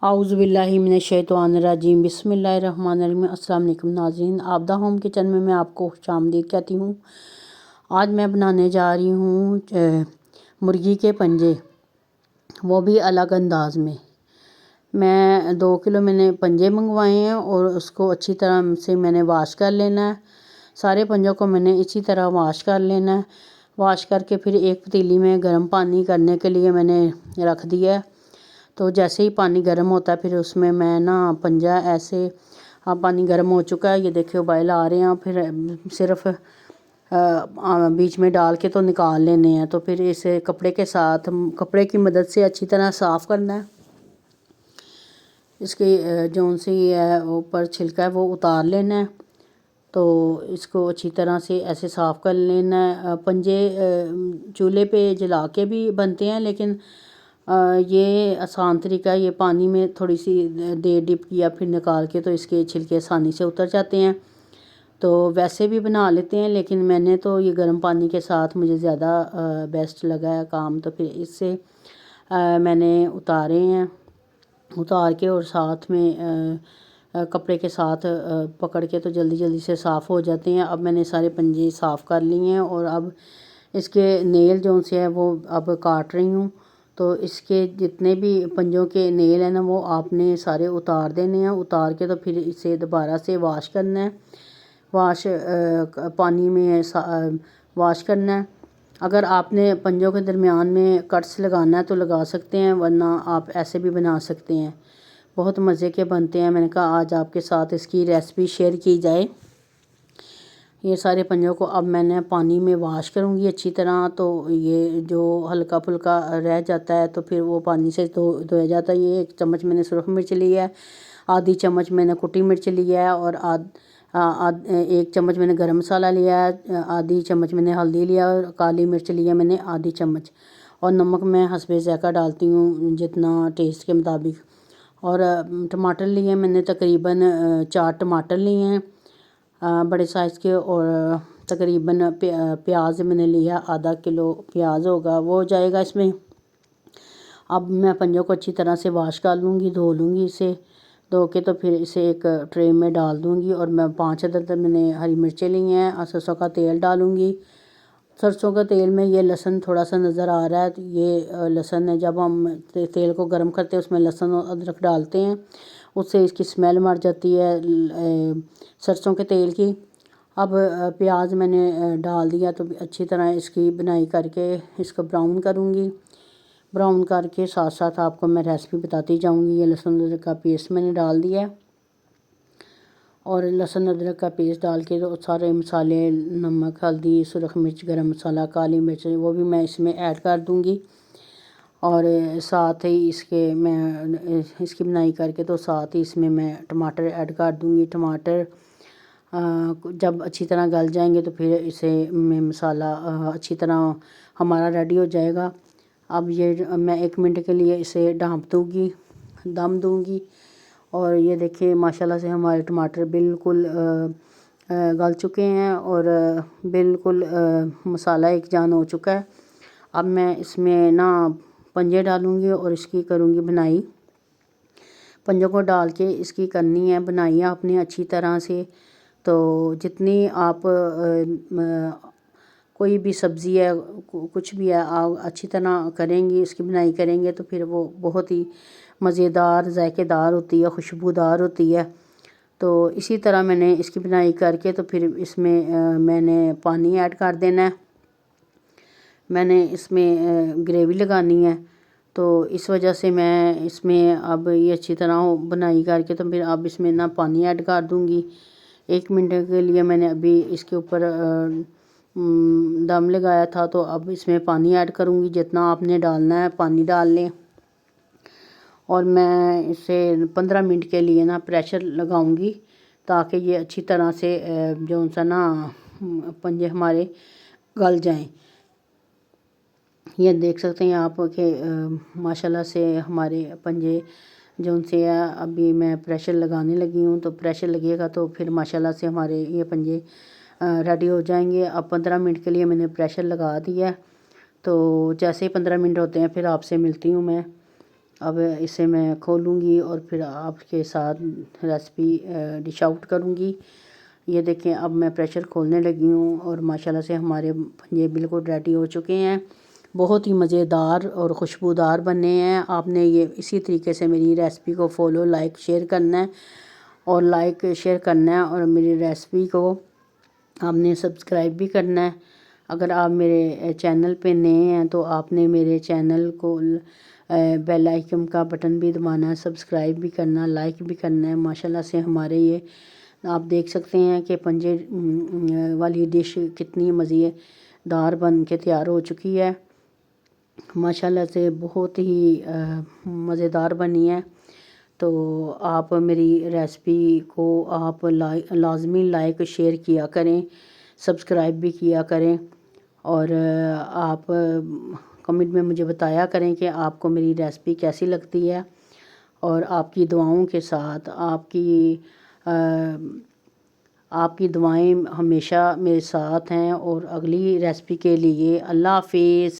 आउज़ुबिल्लाहिमिनश्शैतानिर्रजीम बिस्मिल्लाहिर्रहमानिर्रहीम। अस्सलाम वालेकुम नाज़रीन, आबदा होम किचन में मैं आपको खुशामदीद कहती हूँ। आज मैं बनाने जा रही हूँ मुर्गी के पंजे, वो भी अलग अंदाज में। मैं 2 किलो मैंने पंजे मंगवाए हैं और उसको अच्छी तरह से मैंने वाश कर लेना है। सारे पंजों को मैंने इसी तरह वाश कर लेना है। वाश करके फिर एक पतीली में गर्म पानी करने के लिए मैंने रख दिया है। तो जैसे ही पानी गर्म होता है फिर उसमें मैं ना पंजा ऐसे, अब पानी गर्म हो चुका है, ये देखिए उबाल आ रहे हैं। फिर सिर्फ बीच में डाल के तो निकाल लेने हैं। तो फिर इसे कपड़े के साथ, कपड़े की मदद से अच्छी तरह साफ़ करना है। इसकी जो सी है ऊपर छिलका है वो उतार लेना है। तो इसको अच्छी तरह से ऐसे साफ़ कर लेना है। पंजे चूल्हे पे जला के भी बनते हैं, लेकिन ये आसान तरीका है। ये पानी में थोड़ी सी देर डिप किया फिर निकाल के तो इसके छिलके आसानी से उतर जाते हैं। तो वैसे भी बना लेते हैं, लेकिन मैंने तो ये गर्म पानी के साथ मुझे ज़्यादा बेस्ट लगा है काम। तो फिर इससे मैंने उतारे हैं, उतार के और साथ में कपड़े के साथ पकड़ के तो जल्दी जल्दी से साफ़ हो जाते हैं। अब मैंने सारे पंजे साफ़ कर लिए हैं और अब इसके नेल जो से है वो अब काट रही हूँ। तो इसके जितने भी पंजों के नेल हैं ना वो आपने सारे उतार देने हैं। उतार के तो फिर इसे दोबारा से वाश करना है। पानी में वाश करना है। अगर आपने पंजों के दरमियान में कट्स लगाना है तो लगा सकते हैं, वरना आप ऐसे भी बना सकते हैं। बहुत मज़े के बनते हैं। मैंने कहा आज आपके साथ इसकी रेसिपी शेयर की जाए। ये सारे पंजों को अब मैंने पानी में वाश करूँगी अच्छी तरह। तो ये जो हल्का फुल्का रह जाता है तो फिर वो पानी से धोया जाता है। ये 1 चम्मच मैंने सुरख मिर्च लिया है, आधी चम्मच मैंने कुटी मिर्च लिया है और 1 चम्मच मैंने गरम मसाला लिया है, आधी चम्मच मैंने हल्दी लिया और काली मिर्च लिया मैंने आधी चम्मच, और नमक मैं हस्बे ज़ायक़ा डालती हूँ जितना टेस्ट के मुताबिक। और टमाटर लिए मैंने तकरीबन 4 टमाटर लिए हैं बड़े साइज़ के, और तकरीबन प्याज मैंने लिया आधा किलो प्याज होगा, वो हो जाएगा इसमें। अब मैं पंजों को अच्छी तरह से वाश कर लूँगी, धो लूँगी इसे। धो के तो फिर इसे एक ट्रे में डाल दूँगी और मैं 5 अदद मैंने हरी मिर्चें ली हैं और सरसों का तेल डालूँगी। सरसों का तेल में ये लहसुन थोड़ा सा नज़र आ रहा है, तो ये लहसुन है। जब हम तेल को गर्म करते हैं उसमें लहसुन और अदरक डालते हैं, उससे इसकी स्मेल मर जाती है सरसों के तेल की। अब प्याज मैंने डाल दिया तो अच्छी तरह इसकी बनाई करके इसको ब्राउन करूँगी। ब्राउन करके साथ साथ आपको मैं रेसिपी बताती जाऊँगी। ये लहसुन अदरक का पेस्ट मैंने डाल दिया है और लहसुन अदरक का पेस्ट डाल के तो सारे मसाले, नमक, हल्दी, सुरख मिर्च, गरम मसाला, काली मिर्च, वो भी मैं इसमें ऐड कर दूँगी। और साथ ही इसकी बनाई करके तो साथ ही इसमें मैं टमाटर ऐड कर दूँगी। टमाटर जब अच्छी तरह गल जाएंगे तो फिर इसे में मसाला अच्छी तरह हमारा रेडी हो जाएगा। अब ये मैं 1 मिनट के लिए इसे ढाँप दूँगी, दम दूँगी। और ये देखिए माशाल्लाह से हमारे टमाटर बिल्कुल गल चुके हैं और बिल्कुल मसाला एक जान हो चुका है। अब मैं इसमें ना पंजे डालूँगी और इसकी करूँगी बनाई। पंजों को डाल के इसकी करनी है बनाई आपने अच्छी तरह से। तो जितनी आप कोई भी सब्ज़ी है, कुछ भी है, आप अच्छी तरह करेंगी, इसकी बनाई करेंगे तो फिर वो बहुत ही मज़ेदार, ज़ायकेदार होती है, खुशबूदार होती है। तो इसी तरह मैंने इसकी बनाई करके तो फिर इसमें मैंने पानी ऐड कर देना है। मैंने इसमें ग्रेवी लगानी है, तो इस वजह से मैं इसमें अब ये अच्छी तरह बनाई करके तो फिर अब इसमें ना पानी ऐड कर दूँगी। 1 मिनट के लिए मैंने अभी इसके ऊपर दम लगाया था, तो अब इसमें पानी ऐड करूँगी। जितना आपने डालना है पानी डाल लें। और मैं इसे 15 मिनट के लिए ना प्रेशर लगाऊंगी ताकि ये अच्छी तरह से जो सा ना पंजे हमारे गल जाएं। ये देख सकते हैं आप कि माशाल्लाह से हमारे पंजे जो उनसे है। अभी मैं प्रेशर लगाने लगी हूँ, तो प्रेशर लगेगा तो फिर माशाल्लाह से हमारे ये पंजे रेडी हो जाएंगे। अब 15 मिनट के लिए मैंने प्रेशर लगा दिया। तो जैसे ही 15 मिनट होते हैं फिर आपसे मिलती हूँ मैं। अब इसे मैं खोलूँगी और फिर आपके साथ रेसिपी डिश आउट करूँगी। ये देखें, अब मैं प्रेशर खोलने लगी हूँ और माशाल्लाह से हमारे पंजे बिल्कुल रेडी हो चुके हैं। बहुत ही मज़ेदार और खुशबूदार बने हैं। आपने ये इसी तरीके से मेरी रेसिपी को फॉलो, लाइक, शेयर करना है और मेरी रेसिपी को आपने सब्सक्राइब भी करना है। अगर आप मेरे चैनल पे नए हैं तो आपने मेरे चैनल को बेल आइकन का बटन भी दबाना है, सब्सक्राइब भी करना, लाइक भी करना है। माशाल्लाह से हमारे ये आप देख सकते हैं कि पंजे वाली डिश कितनी मज़ेदार बन के तैयार हो चुकी है। माशाल्लाह से बहुत ही मज़ेदार बनी है। तो आप मेरी रेसिपी को आप लाजमी लाइक शेयर किया करें, सब्सक्राइब भी किया करें और आप कमेंट में मुझे बताया करें कि आपको मेरी रेसिपी कैसी लगती है। और आपकी दुआओं के साथ आपकी दुआएं हमेशा मेरे साथ हैं। और अगली रेसिपी के लिए अल्लाह हाफिज़।